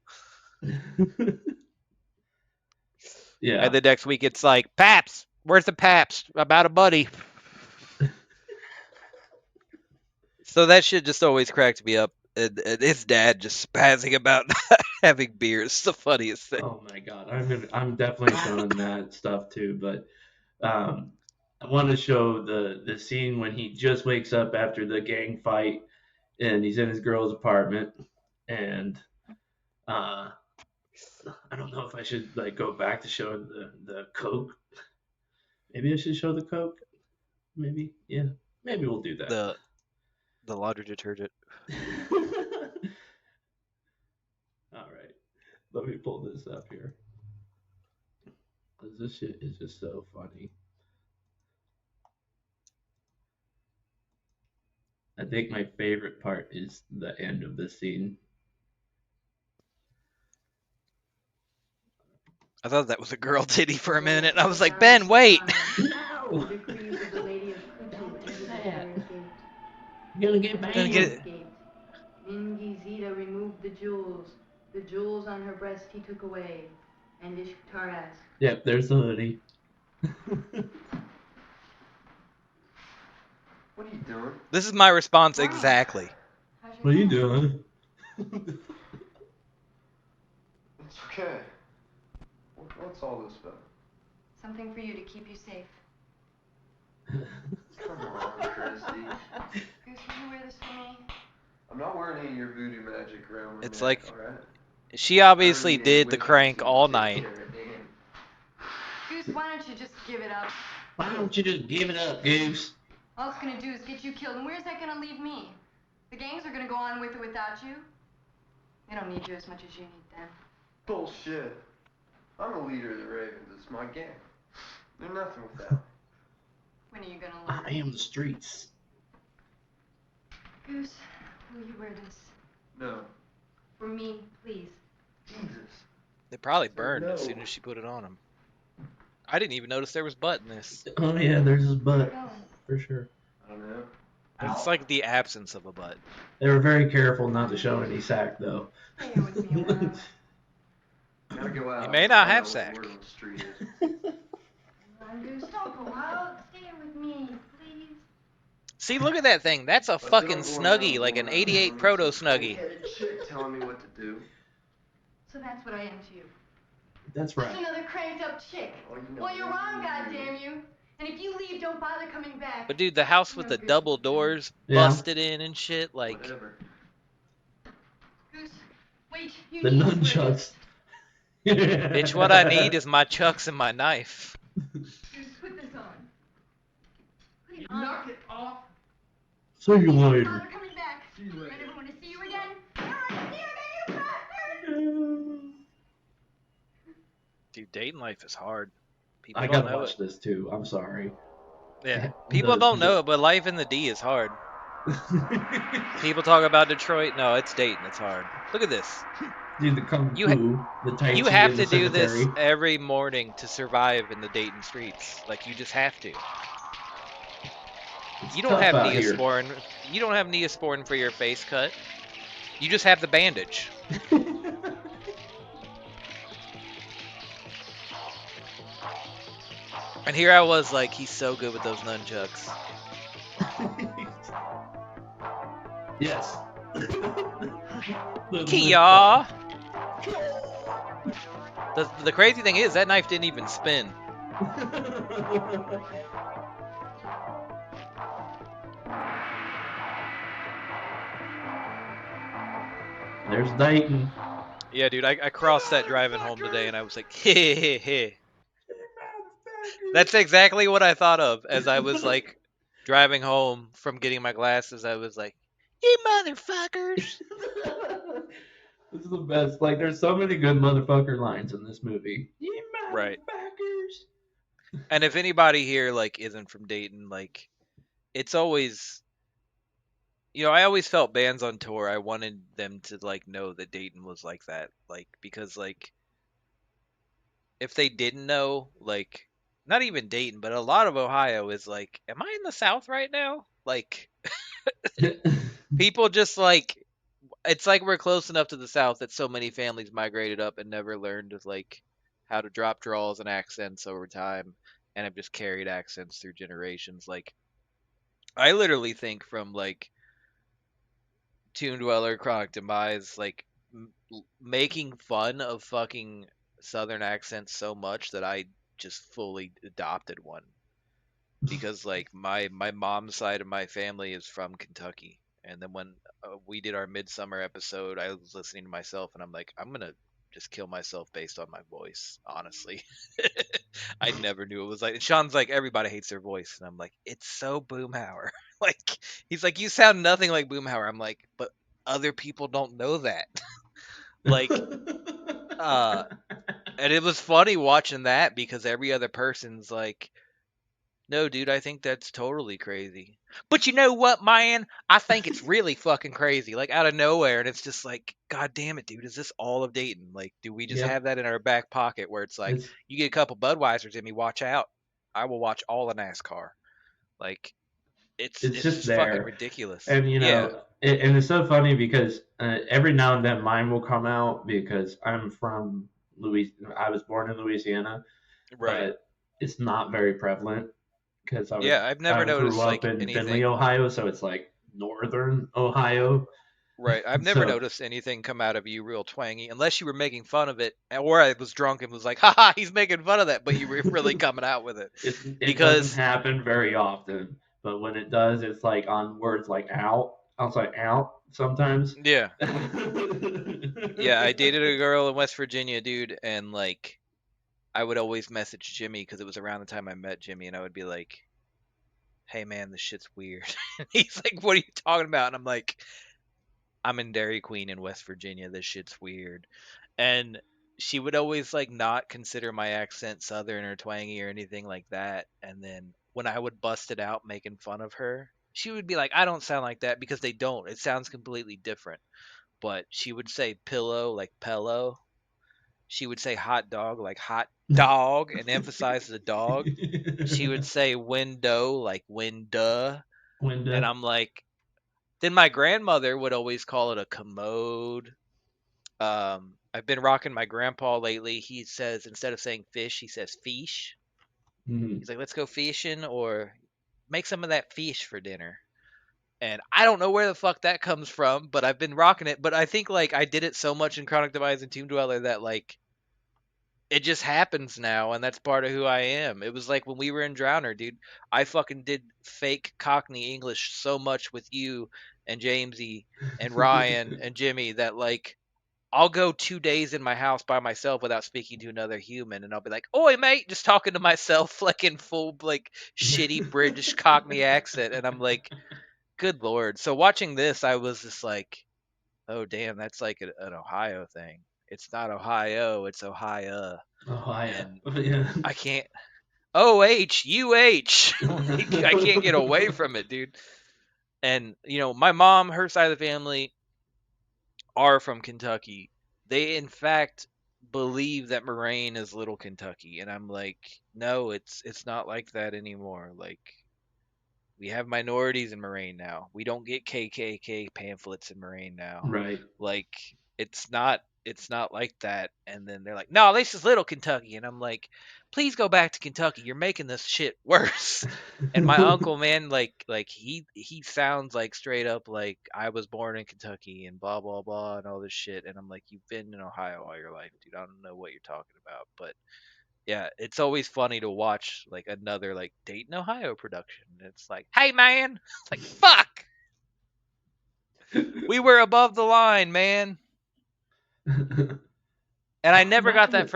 Yeah. And the next week it's like, Paps, where's the Paps? About a buddy. So that shit just always cracked me up. And his dad just spazzing about not having beers. It's the funniest thing. Oh my god, I'm definitely showing that stuff too, but I want to show the scene when he just wakes up after the gang fight and he's in his girl's apartment and uh I don't know if I should like go back to showing the Coke. Maybe I should show the Coke. Maybe, yeah. Maybe we'll do that. The laundry detergent. All right, let me pull this up here. 'Cause this shit is just so funny. I think my favorite part is the end of the scene. I thought that was a girl titty for a minute. And I was like, Ben, wait. No! Decrees of the Lady of Kutu entered the Fairy's Gate. You're gonna get Gonna get banged. it. Mingizida removed the jewels. The jewels on her breast he took away. And Ishtar asked, Yep, there's the hoodie. What are you doing? This is my response exactly. What are you doing? It's okay. What's all this about? something for you to keep you safe. Come on, Christy. Goose, will you wear this for me? I'm not wearing any of your voodoo magic around my It's neck, like- alright? She obviously did the crank all night. Goose, why don't you just give it up? Why don't you just give it up, Goose? All it's gonna do is get you killed, and where's that gonna leave me? The gangs are gonna go on with or without you. They don't need you as much as you need them. Bullshit. I'm the leader of the Ravens. It's my gang. They're nothing without me. When are you gonna learn? I am the streets. Goose, will you wear this? No. For me, please. Jesus. They probably burned as soon as she put it on him. I didn't even notice there was butt in this. Oh yeah, there's his butt. Go. For sure. I don't know. It's like the absence of a butt. They were very careful not to show any sack, though. Stay here with me a while. Gotta go out. You may not Find have out what sack. the word on the street is. Come on, Goose, don't go out. Stay here with me, please. See, look at that thing. That's a I said fucking I'm going Snuggie, out, like an going out. 88 Proto Snuggie. Big-headed chick telling me what to do. So that's what I am to you. That's Just right. another cranked up chick. Oh, you know Well, you're what wrong, you goddamn you. And if you leave, don't bother coming back. But dude, the house with the double doors Yeah. busted in and shit, like Whatever. Goose, wait, you The need to wear this. nunchucks. bitch, what I need is my chucks and my knife. Goose, put this on. Put it on. Knock it off. See you Don't later. bother coming back. See you I later. never want to see you again. All right, see you again, you bastard. Dude, dating life is hard. People I don't gotta know watch it. this too. I'm sorry. Yeah, people don't know it, but life in the D is hard. People talk about Detroit. No, it's Dayton. It's hard. Look at this. Dude, the kung You fu, the tai You chi have in to the do this cemetery. every morning to survive in the Dayton streets. Like, you just have to. It's You don't tough have out here. Neosporin. You don't have Neosporin for your face cut. You just have the bandage. And here I was like, he's so good with those nunchucks. Yes. Kia. The crazy thing is that knife didn't even spin. There's Dayton. Yeah, dude, I crossed that driving home today, and I was like, hey, hey, hey. That's exactly what I thought of as I was like driving home from getting my glasses. I was like, you motherfuckers. This is the best. Like, there's so many good motherfucker lines in this movie. You Right. motherfuckers. And if anybody here like isn't from Dayton, like it's always, I always felt bands on tour. I wanted them to like know that Dayton was like that, like because like if they didn't know, like not even Dayton, but a lot of Ohio is like, am I in the South right now? Like people just like it's like we're close enough to the South that so many families migrated up and never learned like how to drop draws and accents over time and have just carried accents through generations. Like I literally think from like Tomb Dweller, Chronic Demise, like making fun of fucking Southern accents so much that I just fully adopted one because like my mom's side of my family is from Kentucky, and then when we did our midsummer episode, I was listening to myself and I'm like, I'm gonna just kill myself based on my voice. Honestly, I never knew it was like. And Sean's like, everybody hates their voice, and I'm like, it's so Boomhauer. Like he's like, you sound nothing like Boomhauer. I'm like, but other people don't know that. Like, uh, and it was funny watching that because every other person's like, no, dude, I think that's totally crazy. But you know what, man? I think it's really fucking crazy. Like out of nowhere, and it's just like, God damn it, dude, is this all of Dayton? Like, do we just Yep. have that in our back pocket where it's like, It's you get a couple Budweisers in me, watch out. I will watch all of NASCAR. Like, it's it's it's just just fucking there, ridiculous. and Yeah, and it's so funny because every now and then mine will come out because I'm from Louis. I was born in Louisiana, right. but it's not very prevalent because Yeah, I've never I grew noticed up like in Findlay, anything. Ohio, so it's like northern Ohio. Right. I've never So noticed anything come out of you real twangy, unless you were making fun of it, or I was drunk and was like, haha, he's making fun of that, but you were really coming out with it. it doesn't Because, happen very often, but when it does, it's like on words like out. I was like out sometimes. yeah. Yeah, I dated a girl in West Virginia, dude, and like, I would always message Jimmy because it was around the time I met Jimmy, and I would be like, hey man, this shit's weird. And he's like, what are you talking about? And I'm like, I'm in Dairy Queen in West Virginia. This shit's weird. And she would always like not consider my accent southern or twangy or anything like that. And then when I would bust it out making fun of her, she would be like, I don't sound like that because they don't. It sounds completely different. But she would say pillow like pillow. She would say hot dog like hot dog and emphasize the dog. She would say window like window. And Window. I'm like, then my grandmother would always call it a commode. I've been rocking my grandpa lately. He says instead of saying fish, he says fish. Mhm. He's like, let's go fishing or make some of that fish for dinner. And I don't know where the fuck that comes from, but I've been rocking it. But I think like I did it so much in Chronic Demise and Tomb Dweller that like it just happens now, and that's part of who I am. It was like when we were in Drowner, dude. I fucking did fake Cockney English so much with you and Jamesy and Ryan and Jimmy that like I'll go 2 days in my house by myself without speaking to another human, and I'll be like, "Oi, mate," just talking to myself, like in full, like shitty British Cockney accent, and I'm like, "Good lord!" So watching this, I was just like, "Oh, damn, that's like an Ohio thing. It's not Ohio, it's Ohio," Ohio. and Yeah. I can't. OHUH, like I can't get away from it, dude. And my mom, her side of the family, are from Kentucky. They in fact believe that Moraine is Little Kentucky, and I'm like, no, it's not like that anymore. Like we have minorities in Moraine now. We don't get KKK pamphlets in Moraine now. Right. Like it's not like that. And then they're like, no, this is Little Kentucky, and I'm like, please go back to Kentucky. You're making this shit worse. And my uncle, man, like he sounds like straight up like I was born in Kentucky and blah blah blah and all this shit. And I'm like, you've been in Ohio all your life, dude. I don't know what you're talking about, but yeah, it's always funny to watch like another like Dayton, Ohio production. It's like, hey man, it's like fuck, we were above the line, man. And Not much of it.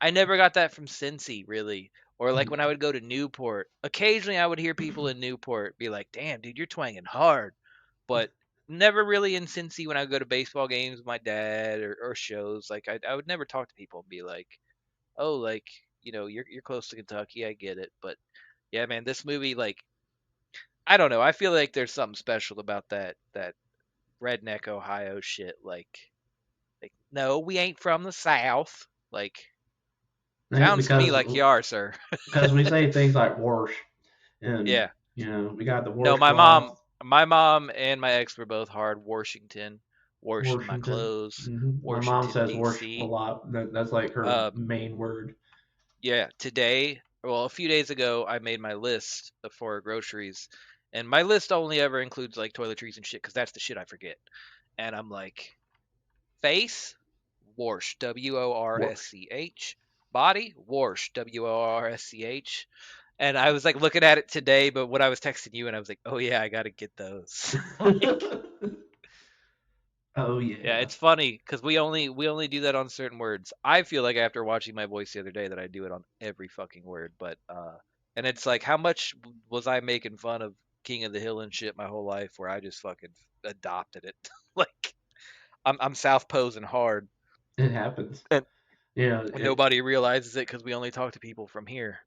I never got that from Cincy, really. Or like when I would go to Newport, occasionally I would hear people in Newport be like, "Damn, dude, you're twanging hard," but never really in Cincy when I would go to baseball games with my dad or shows. Like I would never talk to people and be like, "Oh, like you're close to Kentucky, I get it." But yeah, man, this movie, like, I don't know, I feel like there's something special about that redneck Ohio shit. Like, no, we ain't from the South. Like, sounds to me because like you are, sir. because we say things like "warsh," and Yeah. we got the No, washcloth, my mom and my ex were both hard Washington, washing my Washington. clothes, My mom Washington says "warsh" a D.C. lot. That's like her Um, main word. yeah, today, well, a few days ago, I made my list for groceries, and my list only ever includes like toiletries and shit, because that's the shit I forget. And I'm like, face, wash, Warsh. Worsch. Body, wash, Worsch. And I was like looking at it today, but when I was texting you, and I was like, oh yeah, I gotta get those. Like, Oh yeah, yeah. it's funny because we only do that on certain words. I feel like after watching my voice the other day that I do it on every fucking word, but and it's like how much was I making fun of King of the Hill and shit my whole life where I just fucking adopted it. Like I'm South posing hard, It happens. and You know, nobody realizes it because we only talk to people from here.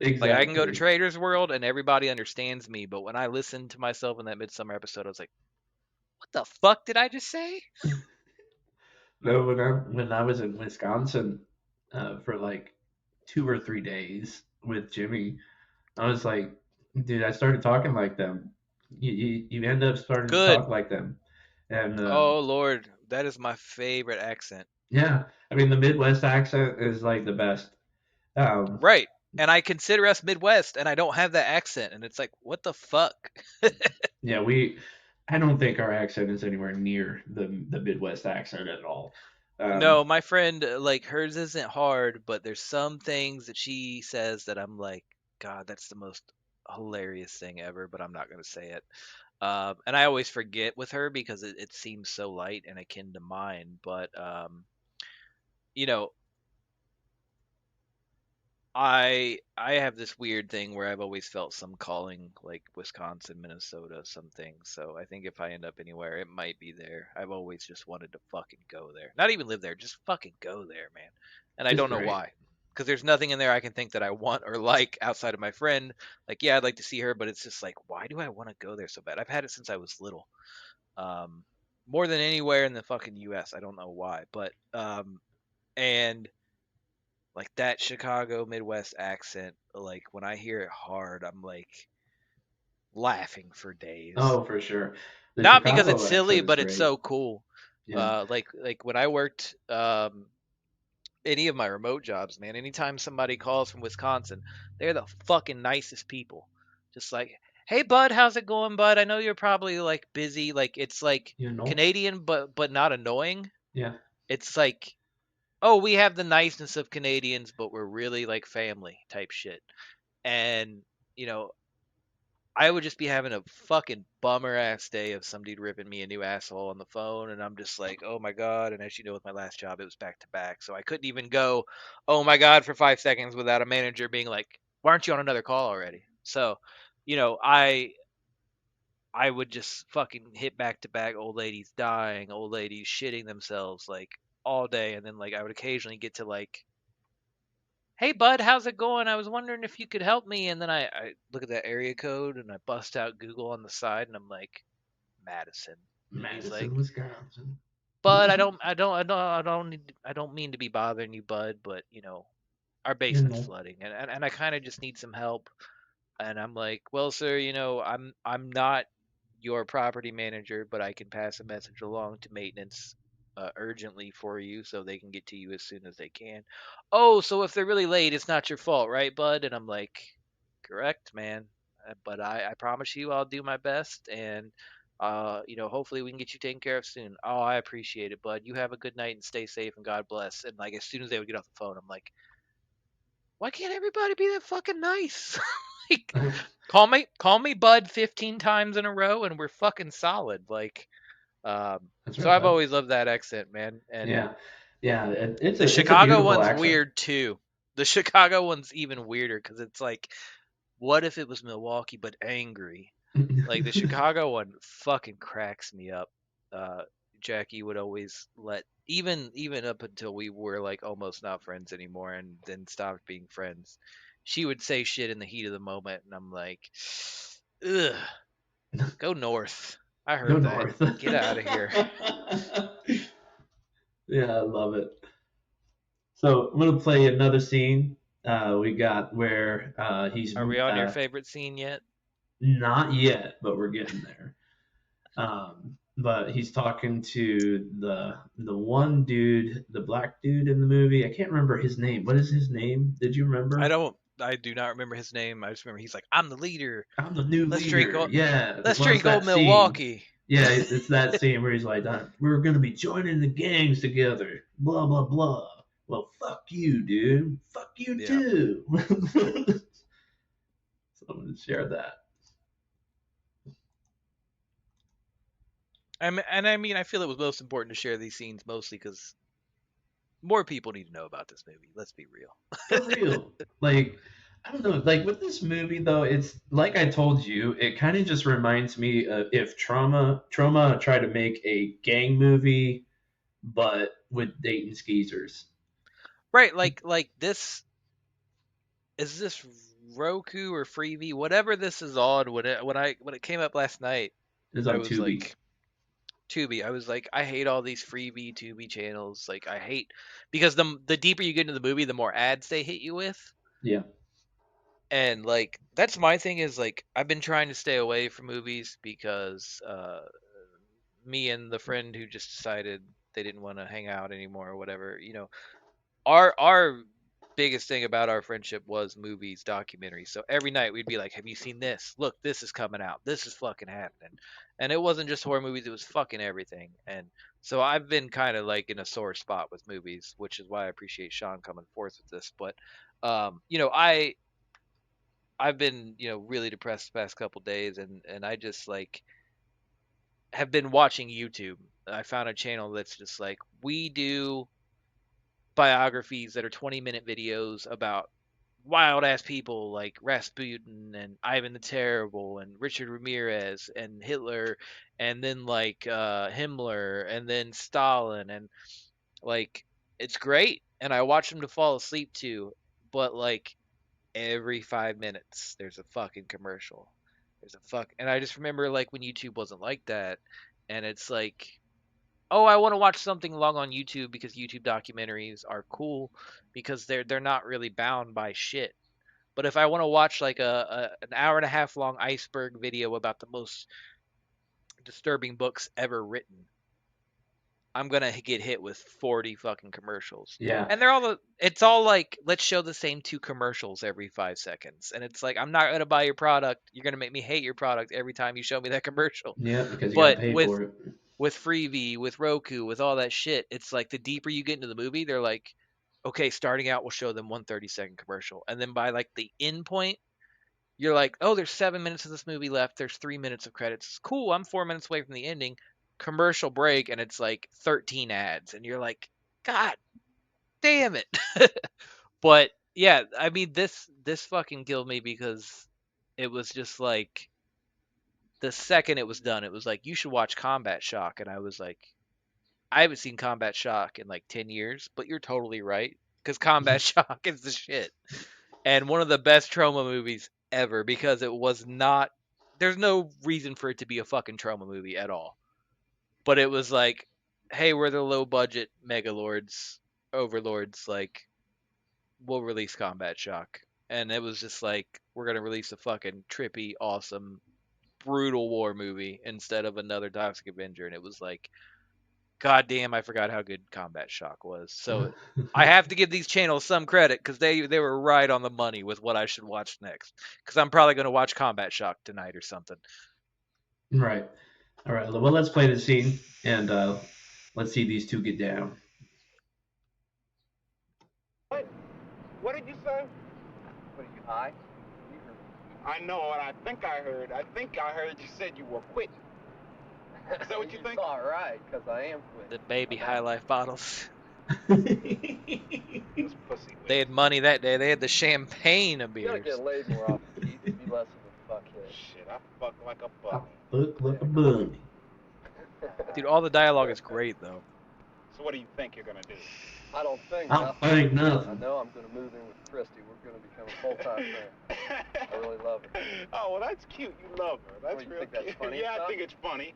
Like I can go to exactly. Trader's World and everybody understands me, but when I listened to myself in that Midsummer episode, I was like, what the fuck did I just say? No, when I was in Wisconsin for like 2 or 3 days with Jimmy, I was like, dude, I started talking like them. You end up starting to Good. talk like them, and Oh Lord, that is my favorite accent. yeah, I mean the Midwest accent is like the best. Um, Right. And I consider us Midwest and I don't have that accent and it's like, what the fuck? yeah, I don't think our accent is anywhere near the Midwest accent at all. Um, No, my friend, like hers isn't hard, but there's some things that she says that I'm like, God, that's the most hilarious thing ever, but I'm not gonna say it. And I always forget with her because it seems so light and akin to mine. But you know, I have this weird thing where I've always felt some calling, like Wisconsin, Minnesota, some things. So I think if I end up anywhere, it might be there. I've always just wanted to fucking go there. Not even live there, just fucking go there, man. And I it's don't know great. why. Because there's nothing in there I can think that I want or like outside of my friend. Like, yeah, I'd like to see her, but it's just like, why do I want to go there so bad? I've had it since I was little. Um, More than anywhere in the fucking U.S. I don't know why, but and like that Chicago Midwest accent, like when I hear it hard, I'm like laughing for days. Oh, for sure. The Not because it's Chicago silly, accent is but it's great. so cool. Yeah, Like when I worked any of my remote jobs, man, anytime somebody calls from Wisconsin, they're the fucking nicest people. Just like, "Hey bud, how's it going, bud? I know you're probably like busy." Like it's like you know. Canadian but not annoying. Yeah, It's like, "Oh, we have the niceness of Canadians, but we're really like family type shit." And you know, I would just be having a fucking bummer ass day of some dude ripping me a new asshole on the phone, and I'm just like, oh my god. And as you know, with my last job, it was back to back, so I couldn't even go, oh my god, for 5 seconds without a manager being like, why aren't you on another call already? So, you know, I would just fucking hit back to back old ladies dying, old ladies shitting themselves like all day, and then like I would occasionally get to like, hey bud, how's it going? I was wondering if you could help me. And then I look at that area code and I bust out Google on the side and I'm like, Madison. And he's like, Madison, Wisconsin. bud, I don't mean to be bothering you, bud, but our You basement's know. flooding and I kind of just need some help. And I'm like, well, sir, I'm not your property manager, but I can pass a message along to maintenance urgently for you so they can get to you as soon as they can. Oh, so if they're really late, it's not your fault, right, bud? And I'm like, correct, man. But I promise you I'll do my best, and hopefully we can get you taken care of soon. Oh, I appreciate it, bud. You have a good night and stay safe and God bless. And like as soon as they would get off the phone, I'm like, why can't everybody be that fucking nice? Like, call me bud 15 times in a row and we're fucking solid. Like, That's so right, I've bud. always loved that accent, man. And Yeah, yeah. It's the a Chicago beautiful one's accent. weird too. The Chicago one's even weirder because it's like, what if it was Milwaukee but angry? Like the Chicago one fucking cracks me up. Uh, Jackie would always let even up until we were like almost not friends anymore and then stopped being friends. She would say shit in the heat of the moment, and I'm like, ugh, go north. I Go heard that. north. Get out of here. Yeah, I love it. So I'm gonna play another scene. We got where he's Are we on your favorite scene yet? not yet, but we're getting there. But he's talking to the one dude, the black dude in the movie. I can't remember his name. What is his name? Did you I remember? don't. I do not remember his name. I just remember he's like, I'm the leader. I'm the new Let's drink. leader. Yeah. Let's Well, it's drink old that scene. Milwaukee. Yeah, it's that scene where he's like, "We're gonna be joining the gangs together." Blah blah blah. Well, fuck you, dude. Fuck you Yeah. too. So I'm gonna share that. I mean, I feel it was most important to share these scenes mostly because more people need to know about this movie. Let's be real. For real. Like, I don't know. Like with this movie though, it's like I told you. It kind of just reminds me of if Trauma tried to make a gang movie, but with Dayton Skeezers. Right, like this is this Roku or Freevee, whatever this is on. When it came up last night, It's I on was Tubi. like, Tubi. I was like, I hate all these Freevee Tubi channels. Like, I hate because the deeper you get into the movie, the more ads they hit you with. Yeah. And like that's my thing is like I've been trying to stay away from movies because me and the friend who just decided they didn't want to hang out anymore or whatever, our biggest thing about our friendship was movies, documentaries. So every night we'd be like, "Have you seen this? Look, this is coming out. This is fucking happening." And it wasn't just horror movies; it was fucking everything. And so I've been kind of like in a sore spot with movies, which is why I appreciate Sean coming forth with this. But I've been really depressed the past couple days, and I just like have been watching YouTube. I found a channel that's just like we do biographies that are 20-minute videos about wild ass people like Rasputin and Ivan the Terrible and Richard Ramirez and Hitler and then like Himmler and then Stalin and like it's great and I watch them to fall asleep to, but like every 5 minutes there's a fucking commercial. There's a fuck and I just remember like when YouTube wasn't like that and it's like oh, I want to watch something long on YouTube because YouTube documentaries are cool because they're not really bound by shit. But if I want to watch like an hour and a half long iceberg video about the most disturbing books ever written, I'm gonna get hit with 40 fucking commercials. Yeah. And it's all like let's show the same two commercials every 5 seconds. And it's like I'm not gonna buy your product. You're gonna make me hate your product every time you show me that commercial. Yeah, because you got to But pay with for it. with Freevee, with Roku, with all that shit, it's like the deeper you get into the movie, they're like, okay, starting out, we'll show them one 30-second commercial. And then by like the end point, you're like, oh, there's 7 minutes of this movie left. There's 3 minutes of credits. It's cool. I'm 4 minutes away from the ending. Commercial break, and it's like 13 ads. And you're like, God damn it. But yeah, I mean, this fucking killed me because it was just like the second it was done, it was like, you should watch Combat Shock. And I was like, I haven't seen Combat Shock in like 10 years, but you're totally right because Combat Shock is the shit. And one of the best trauma movies ever because it was not there's no reason for it to be a fucking trauma movie at all. But it was like, hey, we're the low budget megalords, overlords, like we'll release Combat Shock. And it was just like we're going to release a fucking trippy, awesome brutal war movie instead of another Toxic Avenger, and it was like, God damn, I forgot how good Combat Shock was. So I have to give these channels some credit because they were right on the money with what I should watch next. Because I'm probably going to watch Combat Shock tonight or something. Right. All right. Well, let's play the scene and let's see these two get down. What did you say? What are you, high? I know what I think I heard. I think I heard you said you were quitting. Is that what you think? All right, because I am quitting. The baby High Life bottles. This pussy. They had money that day. They had the champagne of You gotta beers. get laid more often, Keith. Be less of a fuckhead. Shit, I fuck like a I bunny. look like a bunny. Dude, all the dialogue is great though. So what do you think you're gonna do? I don't think I nothing. think I nothing. know I'm gonna move in with Christy. We're gonna become a full-time friend. I really love her. Oh, well, that's cute. You love her. That's What, you real think that's cute. funny Yeah, I stuff? think it's funny.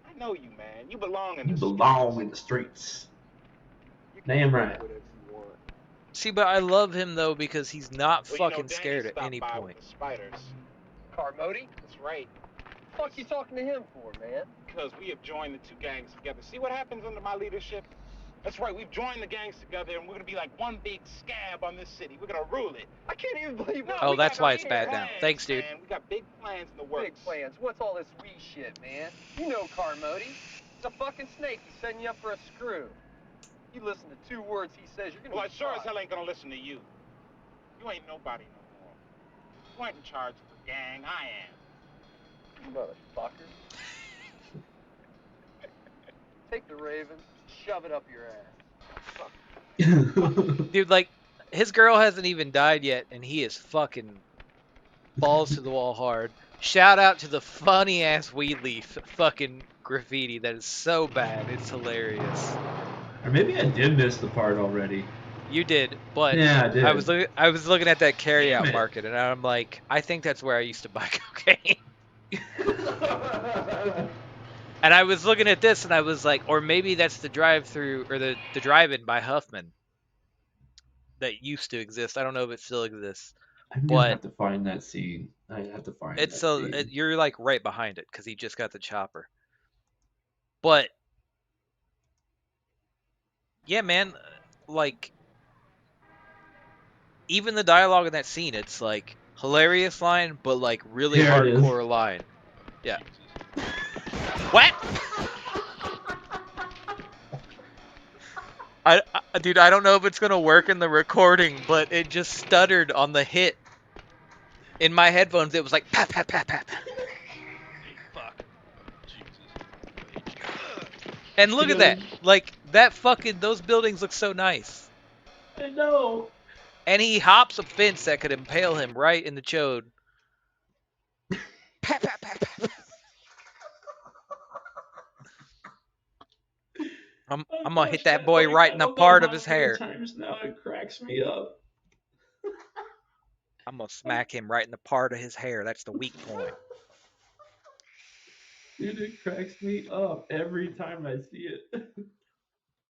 I know you, man. You belong in You the belong streets. in the streets. You can Damn do right. whatever you want. See, but I love him though because he's not Well, fucking Danny scared at stopped any by point. with the spiders. Carmody? That's right. What the fuck you talking to him for, man? Because we have joined the two gangs together. See what happens under my leadership? That's right, we've joined the gangs together and we're gonna be like one big scab on this city. We're gonna rule it. I can't even believe it. Oh, we that's got why big it's bad now. plans, Thanks, dude. Man. We got big plans in the works. Big plans. What's all this we shit, man? You know Carmody. He's a fucking snake. He's setting you up for a screw. You listen to 2 words he says, you're gonna Well, I be sure as fried. hell ain't gonna listen to you. You ain't nobody no more. You ain't in charge of the gang. I am. Motherfucker. Take the Raven, shove it up your ass. Dude, like, his girl hasn't even died yet, and he is fucking balls to the wall hard. Shout out to the funny ass weed leaf fucking graffiti that is so bad. It's hilarious. Or maybe I did miss the part already. You did, but Yeah, I did. I was looking at that Damn carryout it. market, and I'm like, I think that's where I used to buy cocaine. And I was looking at this, and I was like, or maybe that's the drive-through or the drive-in by Huffman that used to exist. I don't know if it still exists, I'm gonna but have to find that scene. I have to find it's that scene. you're like right behind it because he just got the chopper. But yeah, man, like even the dialogue in that scene, it's like hilarious line, but like really Here it is. hardcore line. Yeah. What? Dude, I don't know if it's gonna work in the recording, but it just stuttered on the hit. In my headphones, it was like pat pat pat pat. Fuck. Jesus. And look at that, like that fucking those buildings look so nice. I know. And he hops a fence that could impale him right in the chode. Pat pat pat pat. I'm gonna hit that boy right in the part of his hair. Times now it cracks me up. I'm gonna smack him right in the part of his hair. That's the weak point. Dude, it cracks me up every time I see it.